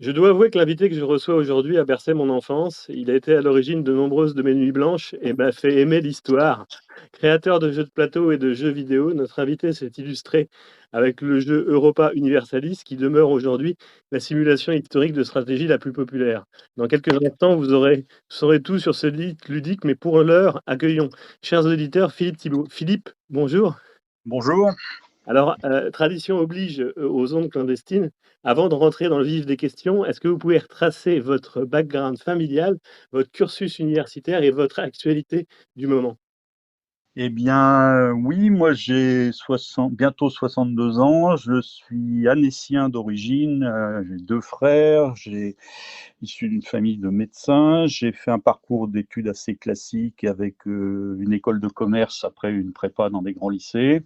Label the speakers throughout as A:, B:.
A: Je dois avouer que l'invité que je reçois aujourd'hui a bercé mon enfance. Il a été à l'origine de nombreuses de mes nuits blanches et m'a fait aimer l'histoire. Créateur de jeux de plateau et de jeux vidéo, notre invité s'est illustré avec le jeu Europa Universalis, qui demeure aujourd'hui la simulation historique de stratégie la plus populaire. Dans quelques instants, saurez tout sur ce lit ludique, mais pour l'heure, accueillons, chers auditeurs, Philippe Thibault. Philippe, bonjour.
B: Bonjour.
A: Alors, tradition oblige, aux ondes clandestines. Avant de rentrer dans le vif des questions, est-ce que vous pouvez retracer votre background familial, votre cursus universitaire et votre actualité du moment?
B: Eh bien, oui, moi j'ai bientôt 62 ans, je suis annécien d'origine, j'ai 2 frères, issu d'une famille de médecins. J'ai fait un parcours d'études assez classique avec, une école de commerce, après une prépa dans des grands lycées.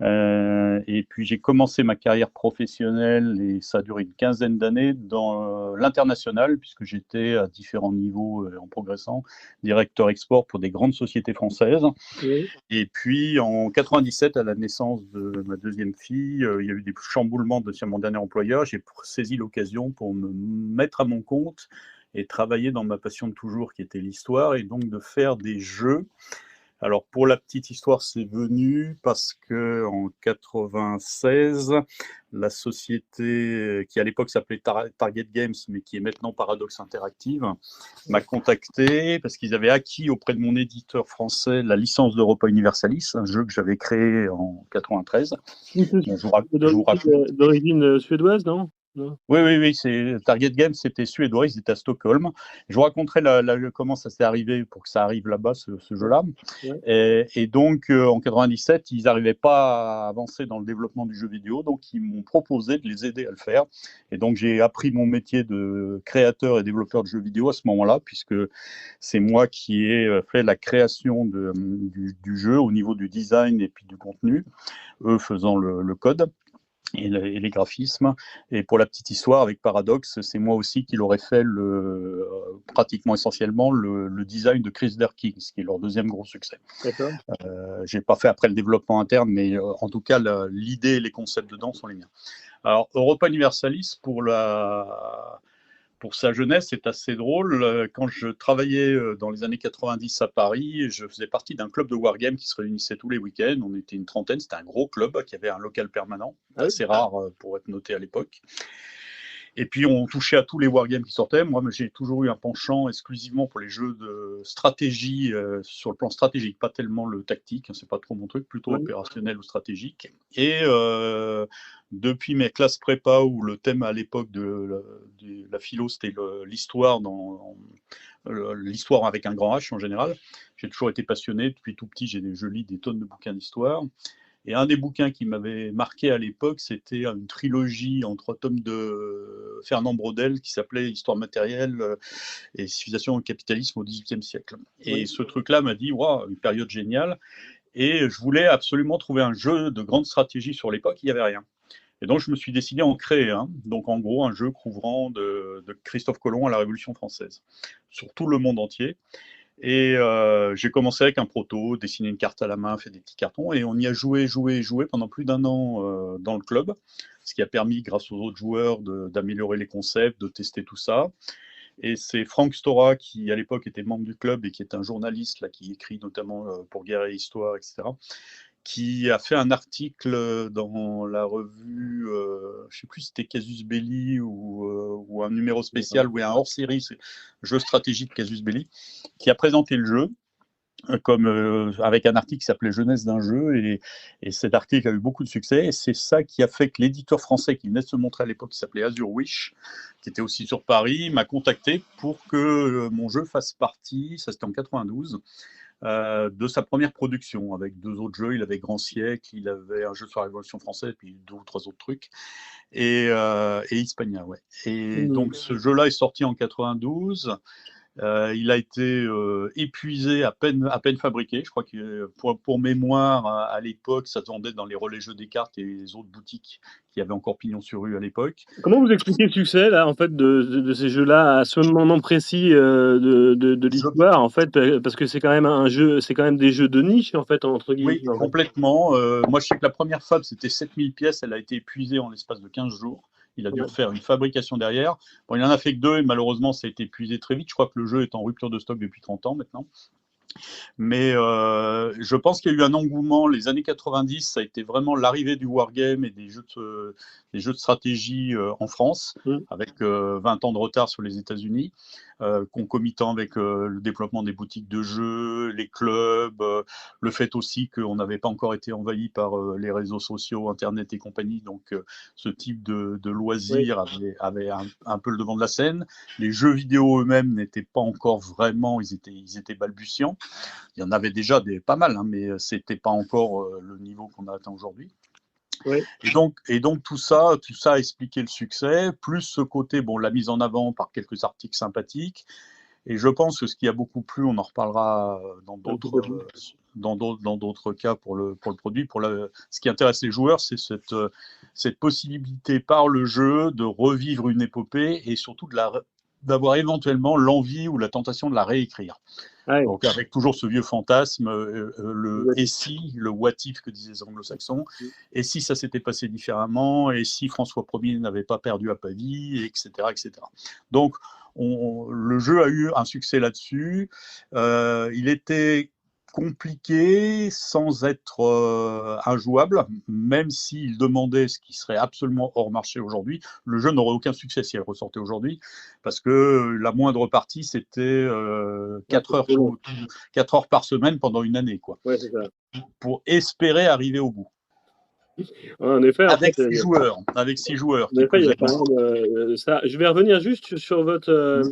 B: Et puis j'ai commencé ma carrière professionnelle et ça a duré une quinzaine d'années dans l'international puisque j'étais à différents niveaux, en progressant, directeur export pour des grandes sociétés françaises.
A: Oui.
B: Et puis en 97, à la naissance de ma deuxième fille, il y a eu des chamboulements chez mon dernier employeur. J'ai saisi l'occasion pour me mettre à mon compte et travailler dans ma passion de toujours qui était l'histoire et donc de faire des jeux. Alors pour la petite histoire, c'est venu parce que en 96, la société qui à l'époque s'appelait Target Games, mais qui est maintenant Paradox Interactive, m'a contacté parce qu'ils avaient acquis auprès de mon éditeur français la licence d'Europa Universalis, un jeu que j'avais créé en 93. Bon, je vous raconte.
A: D'origine, suédoise, non? Non?
B: Oui, oui, oui, c'est Target Games, c'était suédois, ils étaient à Stockholm. Je vous raconterai comment ça s'est arrivé pour que ça arrive là-bas, ce jeu-là.
A: Ouais.
B: Et donc, en 97, ils n'arrivaient pas à avancer dans le développement du jeu vidéo, donc ils m'ont proposé de les aider à le faire. Et donc, j'ai appris mon métier de créateur et développeur de jeux vidéo à ce moment-là, puisque c'est moi qui ai fait la création du jeu au niveau du design et puis du contenu, eux faisant le code et les graphismes. Et pour la petite histoire, avec Paradox, c'est moi aussi qui leur ai fait pratiquement essentiellement le design de Crusader Kings, qui est leur deuxième gros succès.
A: D'accord.
B: J'ai pas fait après le développement interne, mais en tout cas, l'idée et les concepts dedans sont les miens. Alors, Europa Universalis, pour sa jeunesse, c'est assez drôle. Quand je travaillais dans les années 90 à Paris, je faisais partie d'un club de wargame qui se réunissait tous les week-ends. On était une trentaine, c'était un gros club qui avait un local permanent,
A: Ah oui?
B: assez rare pour être noté à l'époque. Et puis on touchait à tous les wargames qui sortaient. Moi, j'ai toujours eu un penchant exclusivement pour les jeux de stratégie sur le plan stratégique, pas tellement le tactique, c'est pas trop mon truc, plutôt
A: Oui.
B: opérationnel ou stratégique. Et depuis mes classes prépa où le thème à l'époque de la philo c'était l'histoire l'histoire avec un grand H en général. J'ai toujours été passionné depuis tout petit. Je lis des tonnes de bouquins d'histoire. Et un des bouquins qui m'avait marqué à l'époque, c'était une trilogie en 3 tomes de Fernand Braudel qui s'appelait Histoire matérielle et civilisation et capitalisme au XVIIIe siècle. Et
A: Oui.
B: ce truc-là m'a dit, waouh, une période géniale. Et je voulais absolument trouver un jeu de grande stratégie sur l'époque, il n'y avait rien. Et donc je me suis décidé à en créer un. Donc en gros, un jeu couvrant de Christophe Colomb à la Révolution française, sur tout le monde entier. Et j'ai commencé avec un proto, dessiner une carte à la main, fait des petits cartons, et on y a joué pendant plus d'un an dans le club, ce qui a permis, grâce aux autres joueurs, d'améliorer les concepts, de tester tout ça. Et c'est Franck Stora, qui à l'époque était membre du club et qui est un journaliste là, qui écrit notamment pour Guerre et Histoire, etc., qui a fait un article dans la revue, je ne sais plus si c'était Casus Belli ou un numéro spécial ou un hors-série, jeu stratégique Casus Belli, qui a présenté le jeu comme avec un article qui s'appelait Jeunesse d'un jeu, et cet article a eu beaucoup de succès, et c'est ça qui a fait que l'éditeur français qui venait de se montrer à l'époque, qui s'appelait Azure Wish, qui était aussi sur Paris, m'a contacté pour que mon jeu fasse partie, ça c'était en 92, de sa première production, avec 2 autres jeux. Il avait Grand Siècle, il avait un jeu sur la Révolution française, puis 2 ou 3 autres trucs, et Hispania, ouais. Et
A: Mmh.
B: donc ce jeu-là est sorti en 92. Il a été épuisé, à peine fabriqué. Je crois que pour mémoire, à l'époque, ça se vendait dans les relais jeux des cartes et les autres boutiques qui avaient encore pignon sur rue à l'époque.
A: Comment vous expliquez le succès là, en fait, de ces jeux-là à ce moment précis, de
B: Je
A: l'histoire, en fait, parce que c'est quand même des jeux de niche, en fait, entre
B: Oui,
A: guillemets, en fait?
B: complètement. Moi, je sais que la première fable, c'était 7000 pièces. Elle a été épuisée en l'espace de 15 jours. Il a dû refaire une fabrication derrière. Bon, il n'en a fait que 2 et malheureusement, ça a été épuisé très vite. Je crois que le jeu est en rupture de stock depuis 30 ans maintenant. Mais je pense qu'il y a eu un engouement. Les années 90, ça a été vraiment l'arrivée du wargame et des jeux de stratégie en France, avec 20 ans de retard sur les États-Unis, concomitant avec le développement des boutiques de jeux, les clubs, le fait aussi qu'on n'avait pas encore été envahi par les réseaux sociaux, Internet et compagnie. Donc ce type de loisirs avait un peu le devant de la scène. Les jeux vidéo eux-mêmes n'étaient pas encore vraiment, ils étaient balbutiants. Il y en avait déjà pas mal, hein, mais ce n'était pas encore le niveau qu'on a atteint aujourd'hui.
A: Oui.
B: Et donc tout ça a expliqué le succès, plus ce côté, bon, la mise en avant par quelques articles sympathiques. Et je pense que ce qui a beaucoup plu, on en reparlera dans d'autres cas pour le produit. Ce qui intéresse les joueurs, c'est cette possibilité par le jeu de revivre une épopée et surtout d'avoir éventuellement l'envie ou la tentation de la réécrire.
A: Ouais.
B: Donc avec toujours ce vieux fantasme, le et si, le what if que disaient les anglo-saxons, et si ça s'était passé différemment, et si François Ier n'avait pas perdu à Pavie, etc. etc. Donc le jeu a eu un succès là-dessus. Il était compliqué sans être injouable, même s'il demandait ce qui serait absolument hors marché aujourd'hui. Le jeu n'aurait aucun succès si elle ressortait aujourd'hui, parce que la moindre partie, c'était 4 heures par semaine pendant une année, quoi.
A: Ouais, c'est ça.
B: Pour espérer arriver au bout.
A: En effet,
B: avec 6 joueurs. Avec 6 joueurs.
A: En effet, il y a quand même ça. Je vais revenir juste sur votre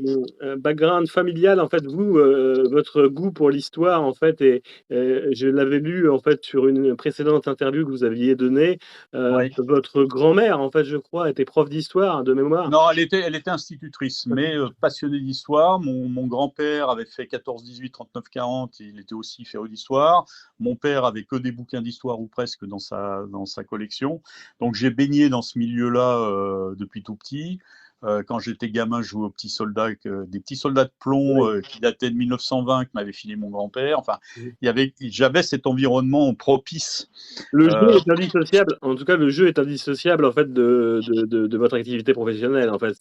A: background familial. En fait, vous, votre goût pour l'histoire, en fait, et je l'avais lu en fait sur une précédente interview que vous aviez donnée. Votre grand-mère, en fait, je crois, était prof d'histoire de mémoire.
B: Non, elle était institutrice, mais passionnée d'histoire. Mon grand-père avait fait 14-18, 39-40, il était aussi féru d'histoire. Mon père avait que des bouquins d'histoire ou presque dans sa collection. Donc j'ai baigné dans ce milieu-là depuis tout petit. Quand j'étais gamin, je jouais aux petits soldats, des petits soldats de plomb qui dataient de 1920, que m'avait filé mon grand-père. Enfin, j'avais cet environnement propice.
A: Le jeu est indissociable. En tout cas, le jeu est indissociable en fait de votre activité professionnelle. En fait,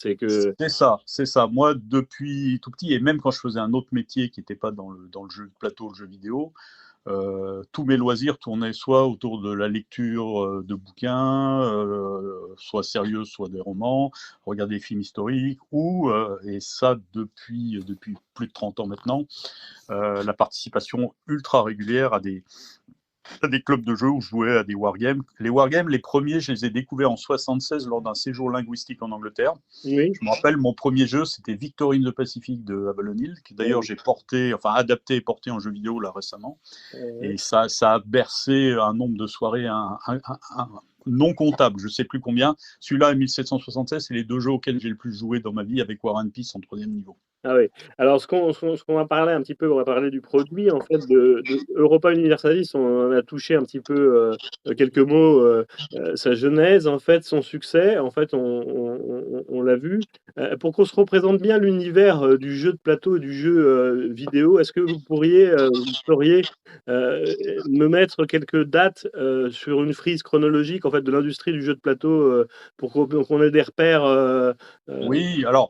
B: c'est ça. Moi, depuis tout petit, et même quand je faisais un autre métier qui n'était pas dans le jeu de plateau, le jeu vidéo, tous mes loisirs tournaient soit autour de la lecture de bouquins, soit sérieux, soit des romans, regarder des films historiques, ou, et ça depuis plus de 30 ans maintenant, la participation ultra régulière à des clubs de jeux où je jouais à des wargames. Les wargames, les premiers, je les ai découverts en 76 lors d'un séjour linguistique en Angleterre.
A: Oui.
B: Je me rappelle, mon premier jeu, c'était Victory in the Pacific de Avalon Hill, que d'ailleurs j'ai adapté et porté en jeu vidéo là récemment. Et ça a bercé un nombre de soirées non comptable, je ne sais plus combien. Celui-là, 1776, c'est les 2 jeux auxquels j'ai le plus joué dans ma vie, avec War and Peace en 3e niveau.
A: Ah oui. Alors ce qu'on va parler un petit peu, on va parler du produit en fait de Europa Universalis. On en a touché un petit peu quelques mots, sa genèse en fait, son succès. En fait, on l'a vu. Pour qu'on se représente bien l'univers du jeu de plateau et du jeu vidéo, est-ce que vous sauriez me mettre quelques dates sur une frise chronologique en fait de l'industrie du jeu de plateau pour qu'on ait des repères.
B: Oui, alors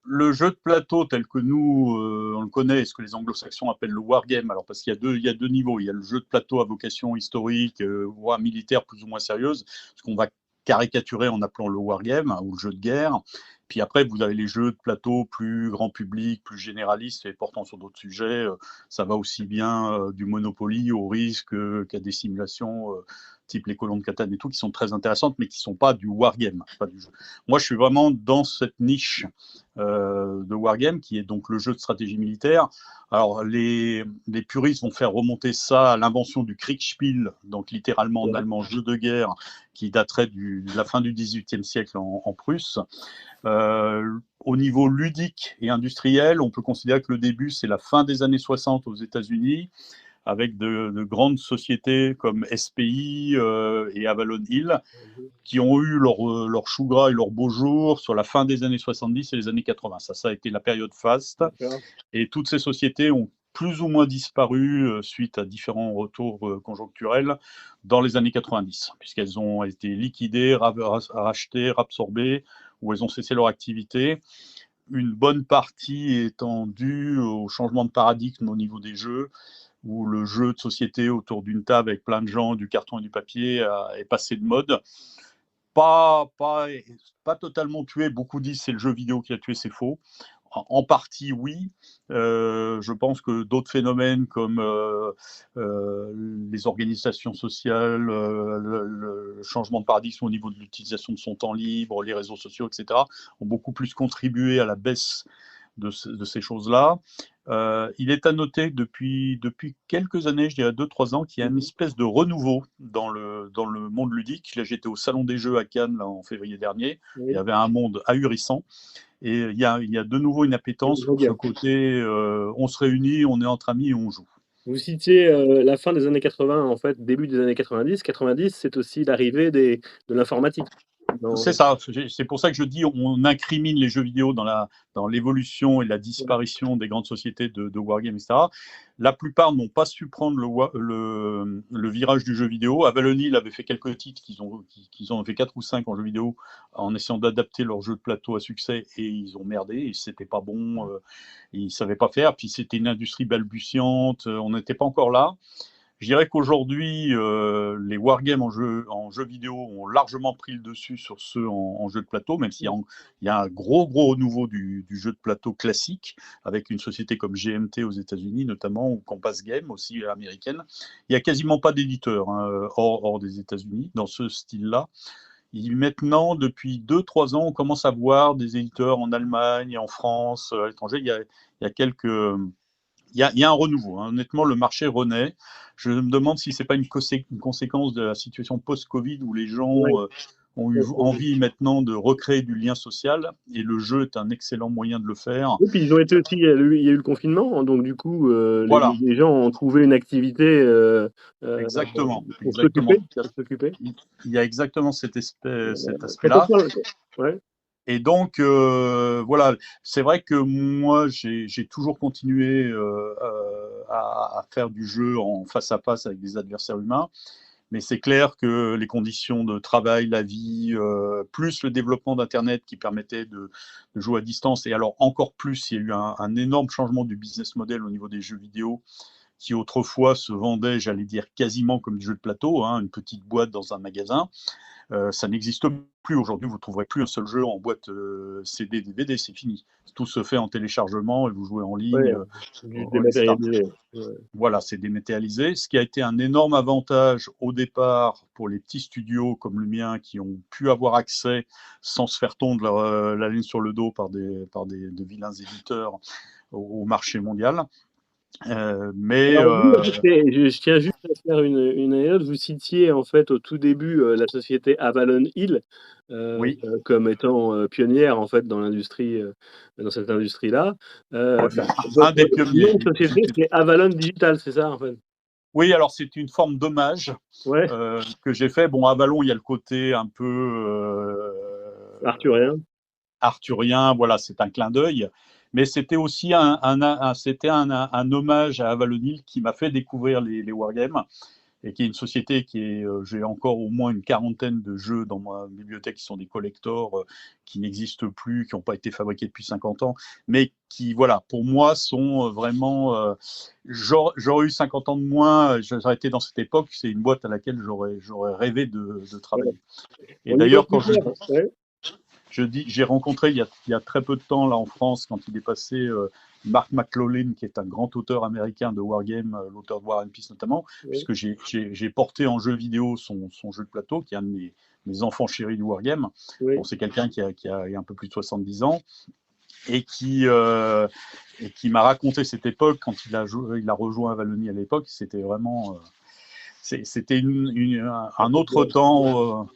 B: le jeu de plateau tel que nous on le connaît, ce que les anglo-saxons appellent le wargame, alors parce qu'il y a deux niveaux, il y a le jeu de plateau à vocation historique, voire militaire plus ou moins sérieuse, ce qu'on va caricaturer en appelant le wargame, ou le jeu de guerre. Puis après, vous avez les jeux de plateau plus grand public, plus généralistes et portant sur d'autres sujets. Ça va aussi bien du Monopoly au risque qu'à des simulations type les colons de Catane et tout, qui sont très intéressantes, mais qui ne sont pas du wargame, pas du jeu. Moi, je suis vraiment dans cette niche de wargame, qui est donc le jeu de stratégie militaire. Alors, les puristes vont faire remonter ça à l'invention du Kriegspiel, donc littéralement en allemand, jeu de guerre, qui daterait de la fin du XVIIIe siècle en Prusse. Au niveau ludique et industriel, on peut considérer que le début, c'est la fin des années 60 aux États-Unis, avec de grandes sociétés comme SPI et Avalon Hill, qui ont eu leur chou gras et leur beau jour sur la fin des années 70 et les années 80. Ça a été la période faste. Et toutes ces sociétés ont plus ou moins disparu suite à différents retours conjoncturels dans les années 90, puisqu'elles ont été liquidées, rachetées, absorbées, ou elles ont cessé leur activité. Une bonne partie étant due au changement de paradigme au niveau des jeux, où le jeu de société autour d'une table avec plein de gens, du carton et du papier est passé de mode. Pas, pas, pas totalement tué, beaucoup disent c'est le jeu vidéo qui a tué, c'est faux. En partie, oui. Je pense que d'autres phénomènes comme les organisations sociales, le changement de paradigme au niveau de l'utilisation de son temps libre, les réseaux sociaux, etc., ont beaucoup plus contribué à la baisse de ces choses-là. Il est à noter depuis quelques années, je dirais 2-3 ans, qu'il y a une espèce de renouveau dans le monde ludique. Là, j'étais au Salon des Jeux à Cannes là, en février dernier. Il y avait un monde ahurissant. Et il y a de nouveau une appétence pour ce côté on se réunit, on est entre amis et on joue.
A: Vous citiez, la fin des années 80, en fait, début des années 90. 90, c'est aussi l'arrivée de l'informatique dans
B: C'est ça, c'est pour ça que je dis on incrimine les jeux vidéo dans l'évolution et la disparition des grandes sociétés de wargames, etc. La plupart n'ont pas su prendre le virage du jeu vidéo. Avalon Hill avait fait quelques titres qu'ils ont fait 4 ou 5 en jeu vidéo en essayant d'adapter leur jeu de plateau à succès et ils ont merdé, et c'était pas bon, ils savaient pas faire, puis c'était une industrie balbutiante, on n'était pas encore là. Je dirais qu'aujourd'hui, les wargames en jeu vidéo ont largement pris le dessus sur ceux en jeu de plateau, même s'il y a un gros renouveau du jeu de plateau classique, avec une société comme GMT aux États-Unis notamment, ou Compass Game aussi américaine. Il n'y a quasiment pas d'éditeurs hors des États-Unis dans ce style-là. Maintenant, depuis 2-3 ans, on commence à voir des éditeurs en Allemagne, en France, à l'étranger. Il y a quelques il y a un renouveau. Hein. Honnêtement, le marché renaît. Je me demande si ce n'est pas une conséquence de la situation post-Covid où les gens ont eu envie maintenant de recréer du lien social et le jeu est un excellent moyen de le faire.
A: Et puis ils ont été aussi, il y a eu le confinement, donc du coup,
B: Voilà.
A: les gens ont trouvé une activité
B: Exactement.
A: pour s'occuper.
B: Il y a exactement cet aspect-là.
A: Ouais.
B: Et donc, voilà, c'est vrai que moi, j'ai toujours continué à faire du jeu en face à face avec des adversaires humains. Mais c'est clair que les conditions de travail, la vie, plus le développement d'Internet qui permettait de jouer à distance, et alors encore plus, il y a eu un énorme changement du business model au niveau des jeux vidéo, qui autrefois se vendait, j'allais dire, quasiment comme du jeu de plateau, hein, une petite boîte dans un magasin. Ça n'existe plus aujourd'hui, vous ne trouverez plus un seul jeu en boîte CD, DVD, c'est fini. Tout se fait en téléchargement et vous jouez en ligne.
A: Dématérialisé.
B: Voilà, c'est dématérialisé. Ce qui a été un énorme avantage au départ pour les petits studios comme le mien qui ont pu avoir accès sans se faire tondre la ligne sur le dos par de vilains éditeurs au marché mondial.
A: Je tiens juste à faire une anecdote. Vous citiez en fait au tout début la société Avalon Hill
B: oui.
A: comme étant pionnière en fait dans l'industrie, dans cette industrie-là.
B: Un des pionniers.
A: Votre société, c'est Avalon Digital, c'est ça en fait?
B: Oui, alors c'est une forme d'hommage que j'ai fait. Bon, Avalon, il y a le côté un peu arthurien, voilà, c'est un clin d'œil. Mais c'était aussi un hommage à Avalon Hill qui m'a fait découvrir les wargames, et qui est une société j'ai encore au moins une quarantaine de jeux dans ma bibliothèque qui sont des collectors qui n'existent plus, qui n'ont pas été fabriqués depuis 50 ans, mais qui, voilà, pour moi, sont vraiment. J'aurais eu 50 ans de moins, j'aurais été dans cette époque, c'est une boîte à laquelle j'aurais rêvé de travailler. Et d'ailleurs, quand j'ai rencontré il y a très peu de temps là en France, quand il est passé Mark McLaughlin, qui est un grand auteur américain de wargame, l'auteur de War and Peace notamment, puisque j'ai porté en jeu vidéo son jeu de plateau, qui est un de mes enfants chéris du wargame. Bon, c'est quelqu'un qui a un peu plus de 70 ans et qui m'a raconté cette époque quand il a rejoint Avalon à l'époque. C'était vraiment c'était un autre temps.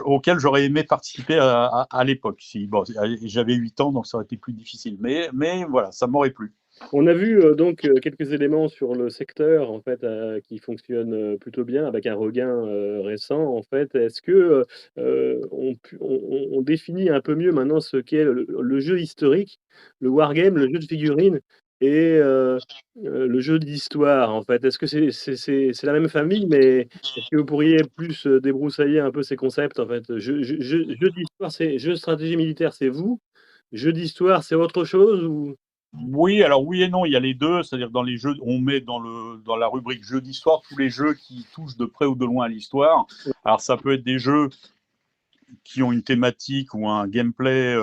B: Auquel j'aurais aimé participer à l'époque. Bon, j'avais 8 ans, donc ça aurait été plus difficile. Mais voilà, ça m'aurait plu.
A: On a vu donc quelques éléments sur le secteur en fait qui fonctionne plutôt bien avec un regain récent en fait. Est-ce que on définit un peu mieux maintenant ce qu'est le jeu historique, le wargame, le jeu de figurines et le jeu d'histoire, en fait? Est-ce que c'est la même famille, mais est-ce que vous pourriez plus, débroussailler un peu ces concepts, en fait? Jeu d'histoire, c'est jeu de stratégie militaire, c'est vous? Jeu d'histoire, c'est autre chose ou?
B: Oui, alors oui et non, il y a les deux, c'est-à-dire dans les jeux, on met dans la rubrique jeux d'histoire tous les jeux qui touchent de près ou de loin à l'histoire. Alors ça peut être des jeux qui ont une thématique ou un gameplay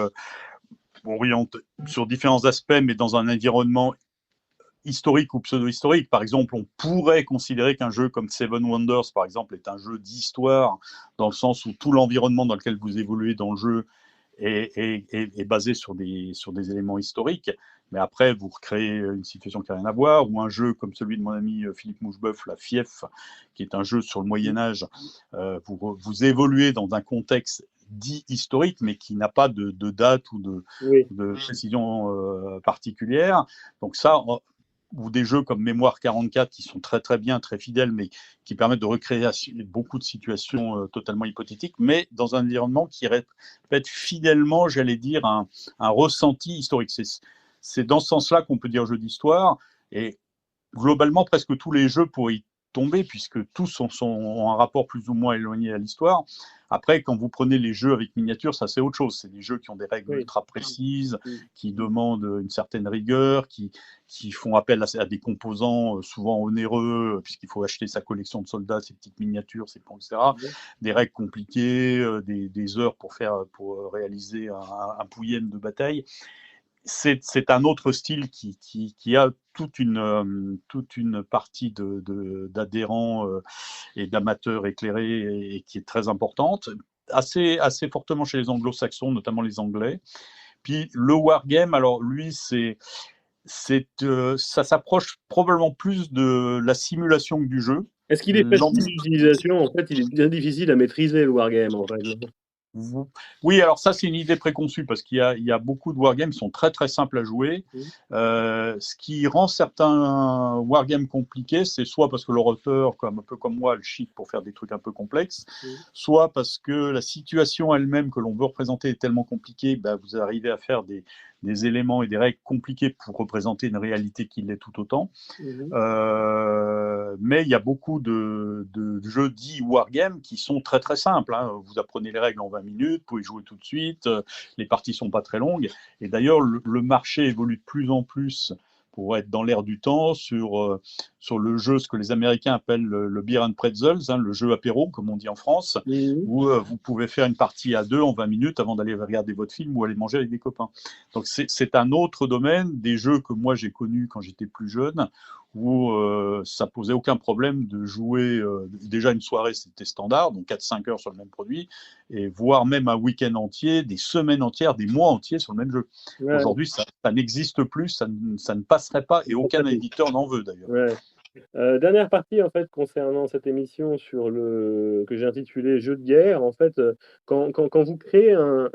B: orienté sur différents aspects, mais dans un environnement historique ou pseudo-historique. Par exemple, on pourrait considérer qu'un jeu comme Seven Wonders, par exemple, est un jeu d'histoire, dans le sens où tout l'environnement dans lequel vous évoluez dans le jeu est basé sur des éléments historiques. Mais après, vous recréez une situation qui n'a rien à voir, ou un jeu comme celui de mon ami Philippe Moucheboeuf, La Fief, qui est un jeu sur le Moyen-Âge. Vous évoluez dans un contexte dit historique, mais qui n'a pas de date ou
A: Oui.
B: de précision particulière. Donc ça, ou des jeux comme Mémoire 44 qui sont très très bien, très fidèles, mais qui permettent de recréer beaucoup de situations totalement hypothétiques, mais dans un environnement qui répète fidèlement, j'allais dire, un ressenti historique. C'est dans ce sens-là qu'on peut dire jeu d'histoire, et globalement, presque tous les jeux pourraient y tomber, puisque tous ont un rapport plus ou moins éloigné à l'histoire. Après, quand vous prenez les jeux avec miniatures, ça c'est autre chose. C'est des jeux qui ont des règles
A: Oui.
B: ultra précises,
A: Mmh.
B: qui demandent une certaine rigueur, qui font appel à des composants souvent onéreux, puisqu'il faut acheter sa collection de soldats, ses petites miniatures, ses plans, etc.
A: Mmh.
B: Des règles compliquées, des heures pour réaliser un pouillem de bataille. C'est un autre style qui a toute une partie d'adhérents et d'amateurs éclairés, et qui est très importante, assez fortement chez les anglo-saxons, notamment les anglais. Puis le wargame, alors lui, ça s'approche probablement plus de la simulation que du jeu.
A: Est-ce qu'il est facile d'utilisation? En fait, il est bien difficile à maîtriser le wargame, en fait, non?
B: Oui, alors ça, c'est une idée préconçue, parce il y a beaucoup de wargames qui sont très très simples à jouer.
A: Mmh.
B: Ce qui rend certains wargames compliqués, c'est soit parce que leur auteur, un peu comme moi, le cheat pour faire des trucs un peu complexes,
A: Mmh.
B: soit parce que la situation elle-même que l'on veut représenter est tellement compliquée, vous arrivez à faire des éléments et des règles compliquées pour représenter une réalité qui l'est tout autant.
A: Mmh.
B: Mais il y a beaucoup de jeux dits wargames qui sont très très simples, hein. Vous apprenez les règles en 20 minutes, vous pouvez jouer tout de suite, les parties sont pas très longues. Et d'ailleurs, le marché évolue de plus en plus pour être dans l'air du temps sur le jeu, ce que les Américains appellent le beer and pretzels, hein, le jeu apéro, comme on dit en France,
A: Mmh.
B: où vous pouvez faire une partie à deux en 20 minutes avant d'aller regarder votre film ou aller manger avec des copains. Donc c'est un autre domaine, des jeux que moi j'ai connus quand j'étais plus jeune, où ça posait aucun problème de jouer. Déjà une soirée, c'était standard, donc 4-5 heures sur le même produit, et voire même un week-end entier, des semaines entières, des mois entiers sur le même jeu.
A: Ouais,
B: Aujourd'hui, ça n'existe plus, ça ne passerait pas, et aucun éditeur n'en veut d'ailleurs.
A: ouais. Dernière partie, en fait, concernant cette émission sur le que j'ai intitulé «Jeux de guerre». En fait, quand vous créez un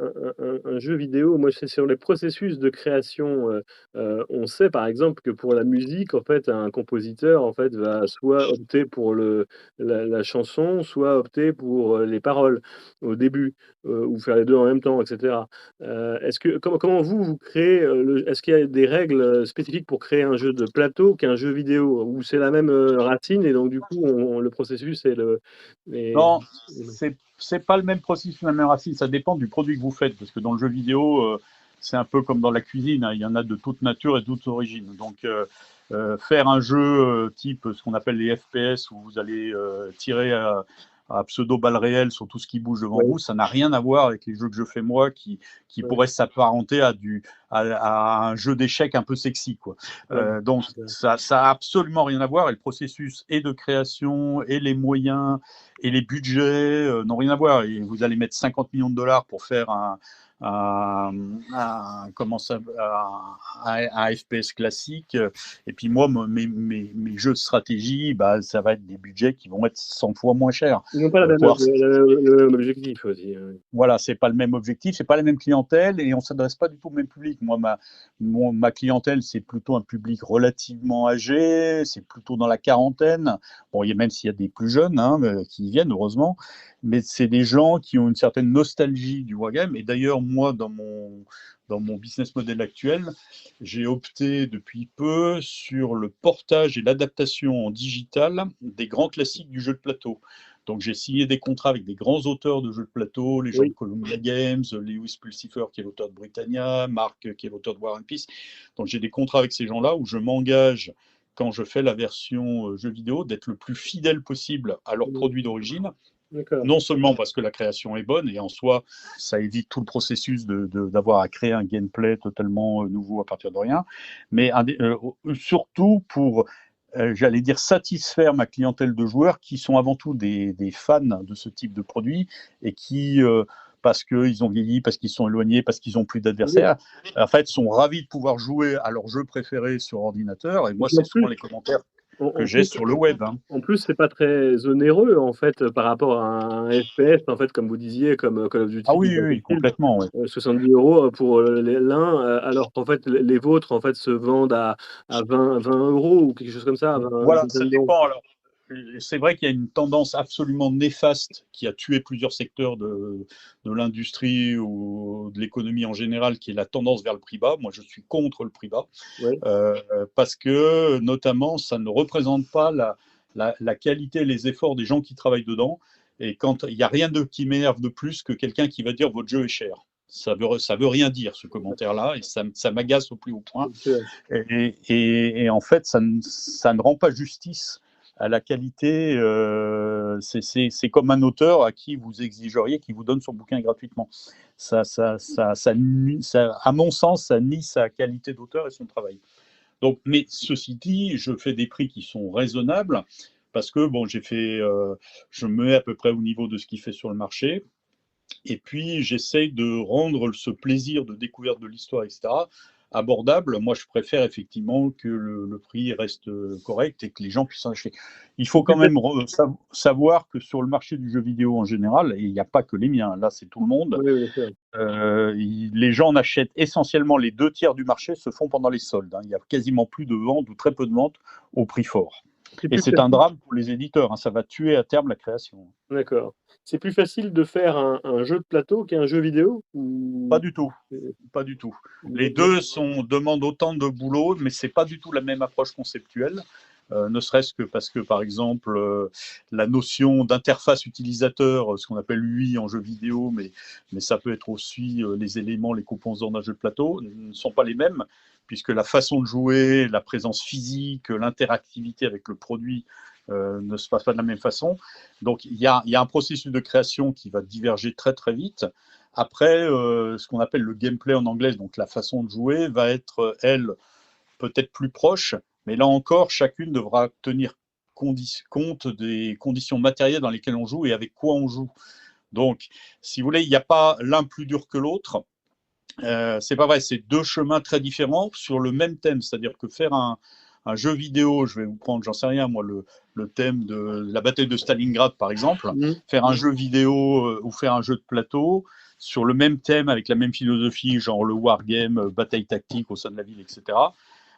A: jeu vidéo, moi, c'est sur les processus de création, on sait, par exemple, que pour la musique, en fait, un compositeur, en fait, va soit opter pour la chanson, soit opter pour, les paroles au début, ou faire les 2 en même temps, et cetera. Est-ce que comment vous créez, est-ce qu'il y a des règles, spécifiques pour créer un jeu de plateau qu'un jeu vidéo? Ou c'est la même, racine et donc du coup le processus et le et
B: Non,
A: mmh,
B: c'est pas le même processus, la même racine. Ça dépend du produit que vous faites, parce que dans le jeu vidéo, c'est un peu comme dans la cuisine, hein. Il y en a de toute nature et de toute origine. Donc, faire un jeu type ce qu'on appelle les FPS, où vous allez tirer à pseudo balles réelles sur tout ce qui bouge devant
A: ouais,
B: vous, ça n'a rien à voir avec les jeux que je fais moi, qui
A: ouais,
B: pourraient s'apparenter à un jeu d'échecs un peu sexy, quoi.
A: ouais,
B: Donc,
A: ouais.
B: ça a absolument rien à voir. Et le processus et de création et les moyens et les budgets n'ont rien à voir. Et vous allez mettre 50 millions de dollars pour faire un FPS classique. Et puis moi, mes jeux de stratégie, ça va être des budgets qui vont être 100 fois moins chers.
A: Ils n'ont pas
B: Voire
A: le même objectif aussi, oui.
B: voilà, c'est pas le même objectif, c'est pas la même clientèle, et on s'adresse pas du tout au même public. Moi, ma clientèle, c'est plutôt un public relativement âgé, c'est plutôt dans la quarantaine. Bon, même s'il y a des plus jeunes, hein, qui y viennent, heureusement, mais c'est des gens qui ont une certaine nostalgie du wargame. Et d'ailleurs, moi, dans dans mon business model actuel, j'ai opté depuis peu sur le portage et l'adaptation en digital des grands classiques du jeu de plateau. Donc j'ai signé des contrats avec des grands auteurs de jeux de plateau, les gens de
A: Oui.
B: Columbia Games, Lewis Pulsifer qui est l'auteur de Britannia, Marc qui est l'auteur de War and Peace. Donc j'ai des contrats avec ces gens-là où je m'engage, quand je fais la version jeu vidéo, d'être le plus fidèle possible à leurs produits d'origine.
A: D'accord.
B: Non seulement parce que la création est bonne, et en soi, ça évite tout le processus d'avoir à créer un gameplay totalement nouveau à partir de rien, mais surtout pour, j'allais dire, satisfaire ma clientèle de joueurs qui sont avant tout des fans de ce type de produit et qui, parce qu'ils ont vieilli, parce qu'ils sont éloignés, parce qu'ils n'ont plus d'adversaires, en fait, sont ravis de pouvoir jouer à leur jeu préféré sur ordinateur. Et moi,
A: En
B: c'est souvent
A: plus,
B: les commentaires que
A: en
B: j'ai
A: plus,
B: sur le web, hein.
A: En plus, c'est pas très onéreux, en fait, par rapport à un FPS, en fait, comme vous disiez, comme, Call of
B: Ah
A: Duty ou
B: oui, oui, oui,
A: Battlefield,
B: complètement, ouais.
A: 70 € pour, l'un, alors qu'en fait, les vôtres, en fait, se vendent à 20 € ou quelque chose comme ça, à 20, une
B: Voilà, ça
A: vingtaine d'euros.
B: dépend. Alors, c'est vrai qu'il y a une tendance absolument néfaste qui a tué plusieurs secteurs de l'industrie ou de l'économie en général, qui est la tendance vers le prix bas. Moi, je suis contre le prix bas,
A: Oui,
B: parce que, notamment, ça ne représente pas la qualité et les efforts des gens qui travaillent dedans. Et quand il n'y a rien qui m'énerve de plus que quelqu'un qui va dire votre jeu est cher. Ça veut rien dire, ce commentaire-là, et ça m'agace au plus haut point.
A: OK.
B: Et en fait, ça ne rend pas justice à la qualité. C'est comme un auteur à qui vous exigeriez qu'il vous donne son bouquin gratuitement. À mon sens, ça nie sa qualité d'auteur et son travail. Donc, mais ceci dit, je fais des prix qui sont raisonnables parce que bon, je me mets à peu près au niveau de ce qui fait sur le marché. Et puis, j'essaye de rendre ce plaisir de découverte de l'histoire, etc., abordable. Moi, je préfère effectivement que le prix reste correct et que les gens puissent en acheter. Il faut
A: C'est plus
B: quand même
A: facile.
B: savoir que sur le marché du jeu vidéo en général, et il n'y a pas que les miens, là c'est tout le monde,
A: Oui, bien sûr.
B: les gens en achètent essentiellement, les 2 tiers du marché se font pendant les soldes, hein. Il n'y a quasiment plus de ventes ou très peu de ventes au prix fort.
A: C'est
B: Et
A: plus
B: c'est un
A: facile.
B: drame pour les éditeurs, hein. Ça va tuer à terme la création.
A: D'accord. C'est plus facile de faire un jeu de plateau qu'un jeu vidéo?
B: Pas
A: Ou
B: du tout.
A: c'est
B: Pas du tout. Les
A: d'accord.
B: deux demandent autant de boulot, mais c'est pas du tout la même approche conceptuelle. Ne serait-ce que parce que, par exemple, la notion d'interface utilisateur, ce qu'on appelle UI en jeu vidéo, mais ça peut être aussi les éléments, les composants d'un jeu de plateau, ne sont pas les mêmes, puisque la façon de jouer, la présence physique, l'interactivité avec le produit ne se passe pas de la même façon. Donc, il y a un processus de création qui va diverger très, très vite. Après, ce qu'on appelle le gameplay en anglais, donc la façon de jouer, va être, elle, peut-être plus proche, mais là encore, chacune devra tenir compte des conditions matérielles dans lesquelles on joue et avec quoi on joue. Donc, si vous voulez, il n'y a pas l'un plus dur que l'autre. C'est pas vrai, c'est deux chemins très différents sur le même thème. C'est-à-dire que faire un jeu vidéo, je vais vous prendre, j'en sais rien, moi, le thème de la bataille de Stalingrad, par exemple,
A: Mmh.
B: faire un jeu vidéo ou faire un jeu de plateau sur le même thème avec la même philosophie, genre le wargame, bataille tactique au sein de la ville, etc.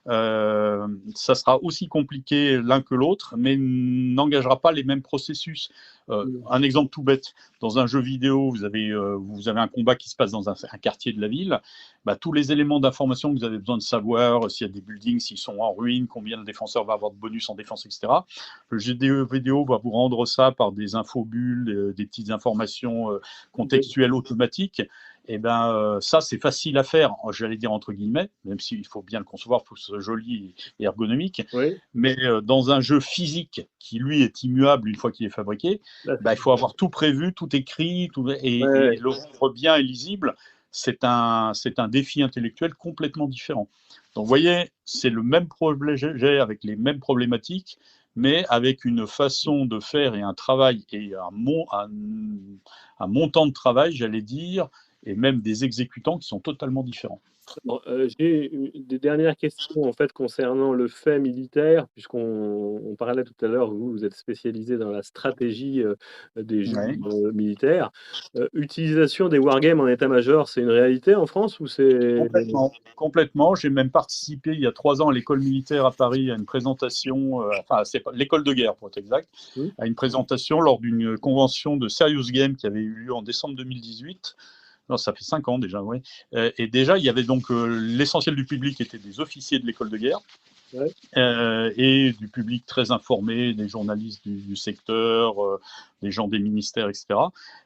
B: Ça sera aussi compliqué l'un que l'autre, mais n'engagera pas les mêmes processus.
A: Mmh.
B: Un exemple tout bête, dans un jeu vidéo, vous avez un combat qui se passe dans un quartier de la ville. Bah, tous les éléments d'information que vous avez besoin de savoir, s'il y a des buildings, s'ils sont en ruine, combien le défenseur va avoir de bonus en défense, etc. Le jeu vidéo va vous rendre ça par des infobulles, des petites informations
A: Oui,
B: contextuelles automatiques. Et ben ça, c'est facile à faire, j'allais dire entre guillemets, même s'il faut bien le concevoir pour que ce soit joli et ergonomique.
A: oui.
B: Mais dans un jeu physique qui, lui, est immuable une fois qu'il est fabriqué,
A: Là,
B: bah, il faut avoir tout prévu, tout écrit,
A: ouais,
B: et
A: ouais.
B: le rendre bien et lisible. C'est un défi intellectuel complètement différent. Donc, vous voyez, c'est le même projet avec les mêmes problématiques, mais avec une façon de faire et un travail et un montant de travail, j'allais dire, et même des exécutants qui sont totalement différents.
A: Bon, j'ai des dernières questions, en fait, concernant le fait militaire, puisqu'on parlait tout à l'heure, vous êtes spécialisé dans la stratégie, des jeux,
B: Ouais.
A: militaires. Utilisation des wargames en état-major, c'est une réalité en France ou c'est
B: Complètement, complètement. J'ai même participé il y a 3 ans à l'école militaire à Paris à une présentation, enfin c'est pas l'école de guerre pour être exact,
A: mmh?
B: à une présentation lors d'une convention de Serious Game qui avait eu lieu en décembre 2018. Non, ça fait 5 ans déjà, oui. Et déjà, il y avait donc l'essentiel du public était des officiers de l'école de guerre.
A: Ouais.
B: Et du public très informé, des journalistes du secteur, des gens des ministères, etc.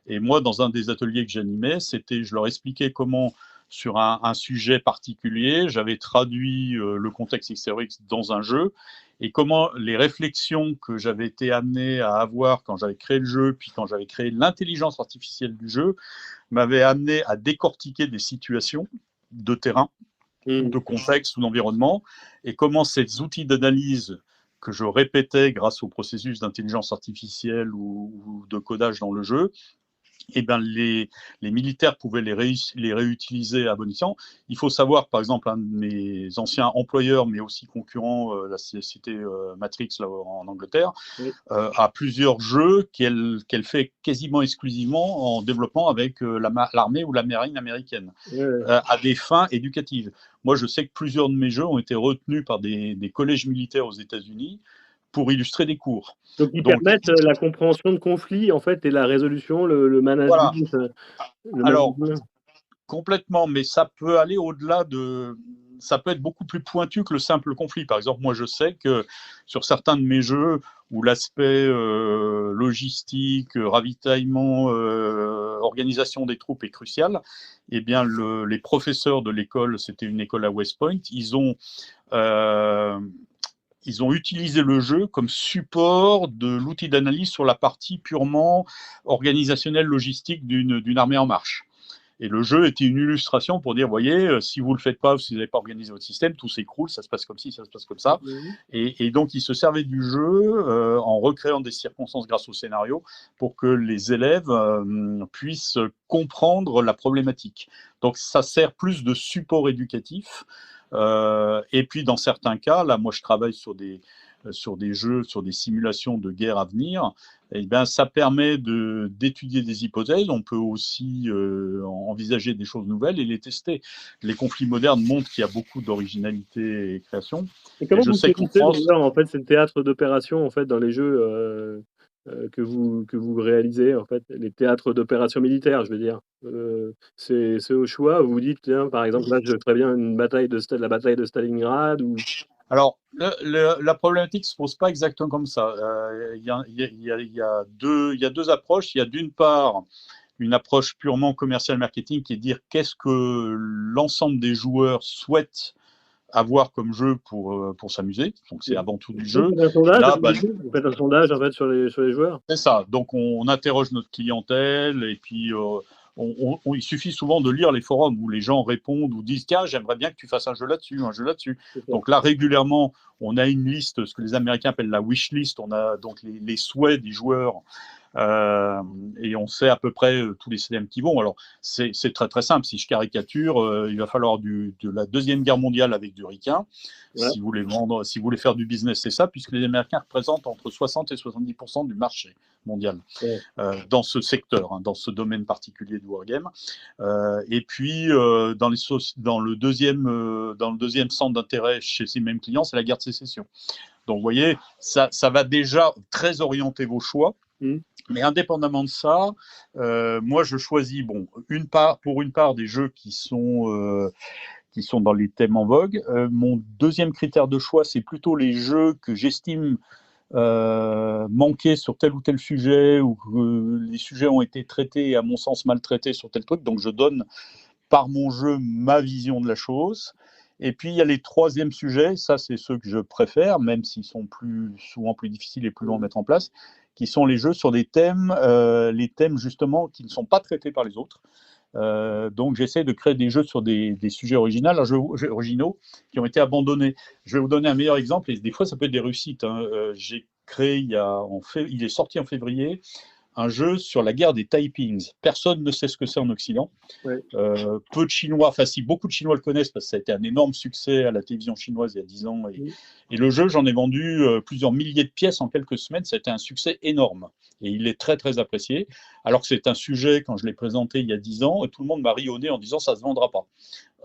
B: Et moi, dans un des ateliers que j'animais, je leur expliquais comment, sur un sujet particulier, j'avais traduit le contexte XRX dans un jeu, et comment les réflexions que j'avais été amené à avoir quand j'avais créé le jeu, puis quand j'avais créé l'intelligence artificielle du jeu, m'avaient amené à décortiquer des situations de terrain, de contexte ou d'environnement, et comment ces outils d'analyse que je répétais grâce au processus d'intelligence artificielle ou de codage dans le jeu, eh ben les militaires pouvaient les réutiliser à bon escient. Il faut savoir, par exemple, un de mes anciens employeurs, mais aussi concurrent, la société Matrix là, en Angleterre,
A: Oui.
B: a plusieurs jeux qu'elle fait quasiment exclusivement en développement avec l'armée ou la marine américaine,
A: Ouais.
B: à des fins éducatives. Moi, je sais que plusieurs de mes jeux ont été retenus par des collèges militaires aux États-Unis pour illustrer des cours.
A: Donc ils
B: Donc,
A: permettent, la compréhension de conflits, en fait, et la résolution, le
B: voilà.
A: management, le
B: Alors,
A: management.
B: complètement, mais ça peut aller au-delà de. Ça peut être beaucoup plus pointu que le simple conflit. Par exemple, moi, je sais que sur certains de mes jeux où l'aspect logistique, ravitaillement, organisation des troupes est crucial, eh bien, les professeurs de l'école, c'était une école à West Point, euh, ils ont utilisé le jeu comme support de l'outil d'analyse sur la partie purement organisationnelle, logistique d'une armée en marche. Et le jeu était une illustration pour dire, voyez, si vous ne le faites pas, si vous n'avez pas organisé votre système, tout s'écroule, ça se passe comme ci, ça se passe comme ça.
A: Mmh.
B: Et donc, ils se servaient du jeu en recréant des circonstances grâce au scénario pour que les élèves puissent comprendre la problématique. Donc, ça sert plus de support éducatif. Et puis, dans certains cas, là, moi, je travaille sur des jeux, sur des simulations de guerre à venir. Eh bien, ça permet d'étudier des hypothèses. On peut aussi envisager des choses nouvelles et les tester. Les conflits modernes montrent qu'il y a beaucoup d'originalité et création.
A: Et
B: Et
A: comment
B: je
A: vous
B: sais qu'en
A: choisissez
B: France,
A: d'ailleurs, en fait, c'est le théâtre d'opération, en fait, dans les jeux, que vous réalisez, en fait? Les théâtres d'opération militaires, je veux dire. C'est au choix, vous vous dites: «Tiens, par exemple, là, je ferais bien une bataille la bataille de Stalingrad» ou
B: alors, la problématique ne se pose pas exactement comme ça. Il y a deux approches. Il y a d'une part une approche purement commerciale marketing qui est de dire qu'est-ce que l'ensemble des joueurs souhaitent avoir comme jeu pour s'amuser. Donc, c'est avant tout du
A: vous
B: jeu.
A: faites un
B: Et
A: sondage,
B: là, bah,
A: vous faites un sondage, en fait, sur les joueurs?
B: c'est ça. Donc, on interroge notre clientèle et puis il suffit souvent de lire les forums où les gens répondent ou disent tiens, j'aimerais bien que tu fasses un jeu là-dessus, un jeu là-dessus.
A: C'est ça.
B: Donc là, régulièrement, on a une liste, ce que les Américains appellent la wish list. On a donc les souhaits des joueurs et on sait à peu près tous les CDM qui vont. Alors, c'est très très simple. Si je caricature, il va falloir de la Deuxième Guerre mondiale avec du ricain.
A: Ouais.
B: Si vous voulez vendre, si vous voulez faire du business, c'est ça, puisque les Américains représentent entre 60 et 70% du marché mondial
A: Ouais.
B: dans ce secteur, hein, dans ce domaine particulier du wargame. Et puis, dans le deuxième centre d'intérêt chez ces mêmes clients, c'est la guerre de sécession. Donc, vous voyez, ça va déjà très orienter vos choix.
A: Mmh.
B: Mais indépendamment de ça, moi je choisis pour une part des jeux qui sont dans les thèmes en vogue. Mon deuxième critère de choix, c'est plutôt les jeux que j'estime manquer sur tel ou tel sujet ou que les sujets ont été traités et à mon sens maltraités sur tel truc. Donc je donne par mon jeu ma vision de la chose. Et puis il y a les troisièmes sujets, ça c'est ceux que je préfère, même s'ils sont souvent plus difficiles et plus longs à mettre en place, qui sont les jeux sur des thèmes, les thèmes justement qui ne sont pas traités par les autres. Donc j'essaie de créer des jeux sur des sujets originaux qui ont été abandonnés. Je vais vous donner un meilleur exemple, et des fois ça peut être des réussites. Hein. J'ai créé, il est sorti en février, un jeu sur la guerre des Taipings. Personne ne sait ce que c'est en Occident.
A: Ouais.
B: Peu de Chinois, enfin si beaucoup de Chinois le connaissent parce que ça a été un énorme succès à la télévision chinoise il y a 10 ans. Et le jeu, j'en ai vendu plusieurs milliers de pièces en quelques semaines. Ça a été un succès énorme. Et il est très très apprécié. Alors que c'est un sujet, quand je l'ai présenté il y a 10 ans, tout le monde m'a ri au nez en disant ça ne se vendra pas.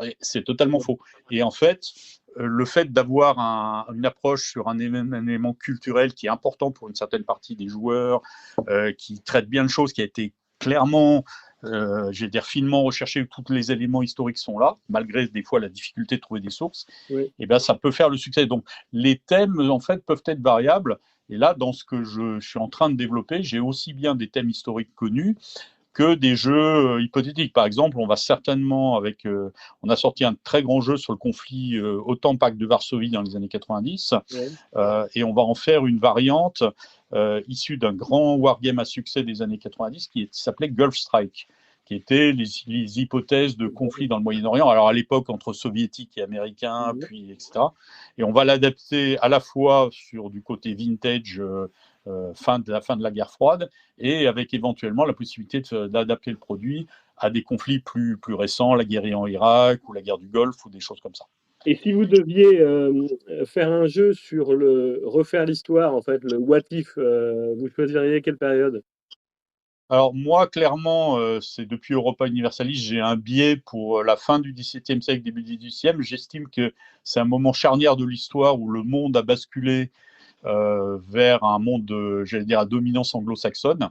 B: Et c'est totalement faux. Et en fait, le fait d'avoir une approche sur un élément culturel qui est important pour une certaine partie des joueurs, qui traite bien de choses, qui a été clairement je vais dire finement recherché, où tous les éléments historiques sont là, malgré des fois la difficulté de trouver des sources,
A: Oui.
B: et ben ça peut faire le succès. Donc les thèmes en fait peuvent être variables. Et là, dans ce que je suis en train de développer, j'ai aussi bien des thèmes historiques connus que des jeux hypothétiques. Par exemple, on va certainement on a sorti un très grand jeu sur le conflit OTAN-Pacte de Varsovie dans les années 90,
A: Oui.
B: et on va en faire une variante issue d'un grand wargame à succès des années 90 qui s'appelait Gulf Strike, qui étaient les hypothèses de conflit dans le Moyen-Orient, alors à l'époque entre soviétiques et américains, puis etc. Et on va l'adapter à la fois sur du côté vintage, fin de la guerre froide, et avec éventuellement la possibilité d'adapter le produit à des conflits plus récents, la guerre en Irak ou la guerre du Golfe ou des choses comme ça.
A: Et si vous deviez faire un jeu sur refaire l'histoire, en fait, le what if, vous choisiriez quelle période?
B: Alors moi, clairement, c'est depuis Europa Universalis, j'ai un biais pour la fin du XVIIe siècle, début du XVIIIe. J'estime que c'est un moment charnière de l'histoire où le monde a basculé vers un monde, j'allais dire, à dominance anglo-saxonne.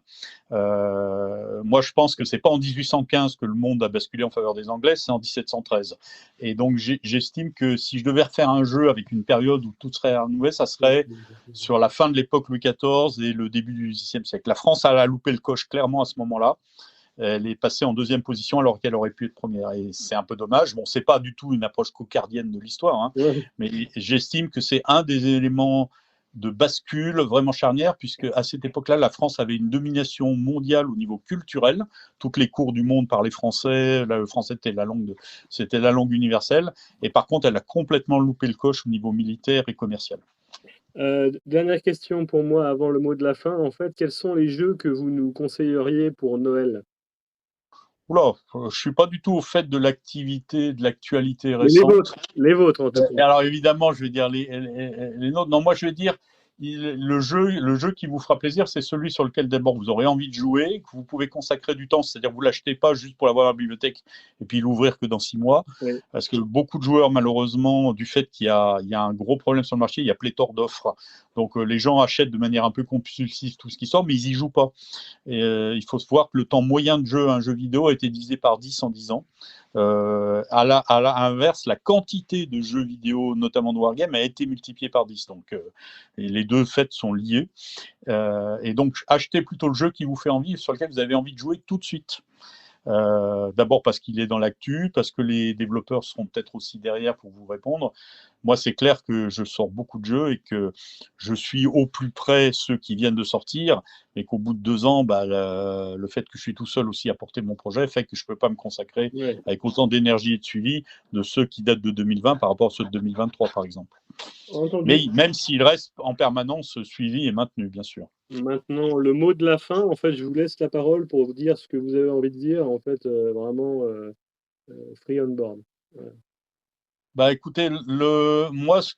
B: Moi, je pense que c'est pas en 1815 que le monde a basculé en faveur des Anglais, c'est en 1713. Et donc, j'estime que si je devais refaire un jeu avec une période où tout serait renouvelé, ça serait sur la fin de l'époque Louis XIV et le début du XVIe siècle. La France a loupé le coche clairement à ce moment-là. Elle est passée en deuxième position alors qu'elle aurait pu être première. Et c'est un peu dommage. Bon, c'est pas du tout une approche cocardienne de l'histoire, hein,
A: Ouais.
B: mais j'estime que c'est un des éléments de bascule vraiment charnière, puisque à cette époque-là, la France avait une domination mondiale au niveau culturel. Toutes les cours du monde parlaient français. Le français c'était la langue universelle. Et par contre, elle a complètement loupé le coche au niveau militaire et commercial.
A: Dernière question pour moi avant le mot de la fin. En fait, quels sont les jeux que vous nous conseilleriez pour Noël?
B: Oula, je suis pas du tout au fait de l'activité, de l'actualité
A: Mais
B: récente.
A: les vôtres en tout cas.
B: Alors évidemment, je vais dire les nôtres. Non, moi je vais dire le jeu qui vous fera plaisir, c'est celui sur lequel d'abord vous aurez envie de jouer, que vous pouvez consacrer du temps, c'est-à-dire vous l'achetez pas juste pour l'avoir à la bibliothèque et puis l'ouvrir que dans 6 mois,
A: Oui.
B: parce que beaucoup de joueurs malheureusement, du fait il y a un gros problème sur le marché, il y a pléthore d'offres, donc les gens achètent de manière un peu compulsive tout ce qui sort, mais ils y jouent pas. Et, il faut se voir que le temps moyen de jeu un jeu vidéo a été divisé par 10 en 10 ans. À l'inverse, la quantité de jeux vidéo, notamment de Wargame, a été multipliée par 10. Donc, les deux faits sont liés. Et donc, achetez plutôt le jeu qui vous fait envie, sur lequel vous avez envie de jouer tout de suite. D'abord parce qu'il est dans l'actu, parce que les développeurs seront peut-être aussi derrière pour vous répondre. Moi, c'est clair que je sors beaucoup de jeux et que je suis au plus près ceux qui viennent de sortir, et qu'au bout de 2 ans, bah, le fait que je suis tout seul aussi à porter mon projet fait que je ne peux pas me consacrer
A: Ouais.
B: avec autant d'énergie et de suivi de ceux qui datent de 2020 par rapport à ceux de 2023, par exemple.
A: Entendu.
B: Mais même s'il reste en permanence suivi et maintenu, bien sûr.
A: Maintenant, le mot de la fin, en fait, je vous laisse la parole pour vous dire ce que vous avez envie de dire. En fait, vraiment, free on board. Voilà.
B: Bah écoutez, moi ce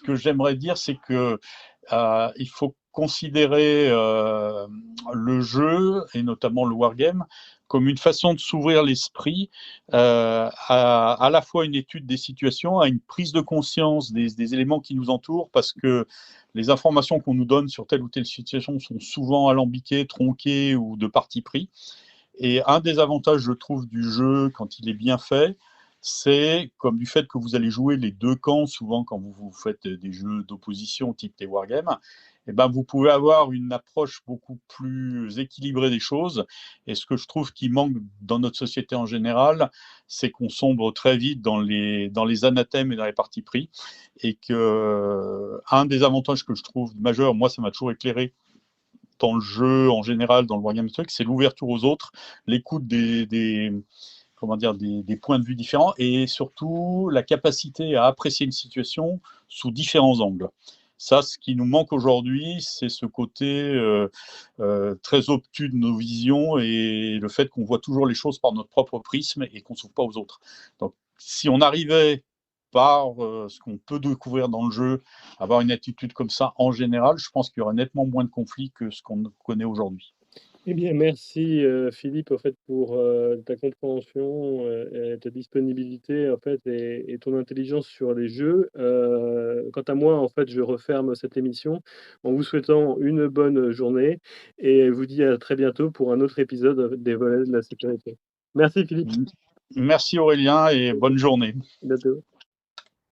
B: que j'aimerais dire, c'est que il faut considérer le jeu, et notamment le wargame, comme une façon de s'ouvrir l'esprit à la fois une étude des situations, à une prise de conscience des éléments qui nous entourent, parce que les informations qu'on nous donne sur telle ou telle situation sont souvent alambiquées, tronquées ou de parti pris. Et un des avantages, je trouve, du jeu, quand il est bien fait, c'est comme du fait que vous allez jouer les deux camps, souvent quand vous faites des jeux d'opposition type les wargames, eh ben vous pouvez avoir une approche beaucoup plus équilibrée des choses. Et ce que je trouve qui manque dans notre société en général, c'est qu'on sombre très vite dans les anathèmes et dans les partis pris. Et que un des avantages que je trouve majeur, moi ça m'a toujours éclairé dans le jeu en général, dans le wargame truc, c'est l'ouverture aux autres, l'écoute comment dire, des points de vue différents, et surtout la capacité à apprécier une situation sous différents angles. Ça, ce qui nous manque aujourd'hui, c'est ce côté très obtus de nos visions et le fait qu'on voit toujours les choses par notre propre prisme et qu'on ne s'ouvre pas aux autres. Donc, si on arrivait par ce qu'on peut découvrir dans le jeu, avoir une attitude comme ça en général, je pense qu'il y aurait nettement moins de conflits que ce qu'on connaît aujourd'hui.
A: Eh bien, merci, Philippe, en fait, pour, ta compréhension, et ta disponibilité, en fait, et ton intelligence sur les jeux. Quant à moi, en fait, je referme cette émission en vous souhaitant une bonne journée et vous dis à très bientôt pour un autre épisode des volets de la sécurité. Merci Philippe,
B: Merci Aurélien et bonne journée.
A: à bientôt.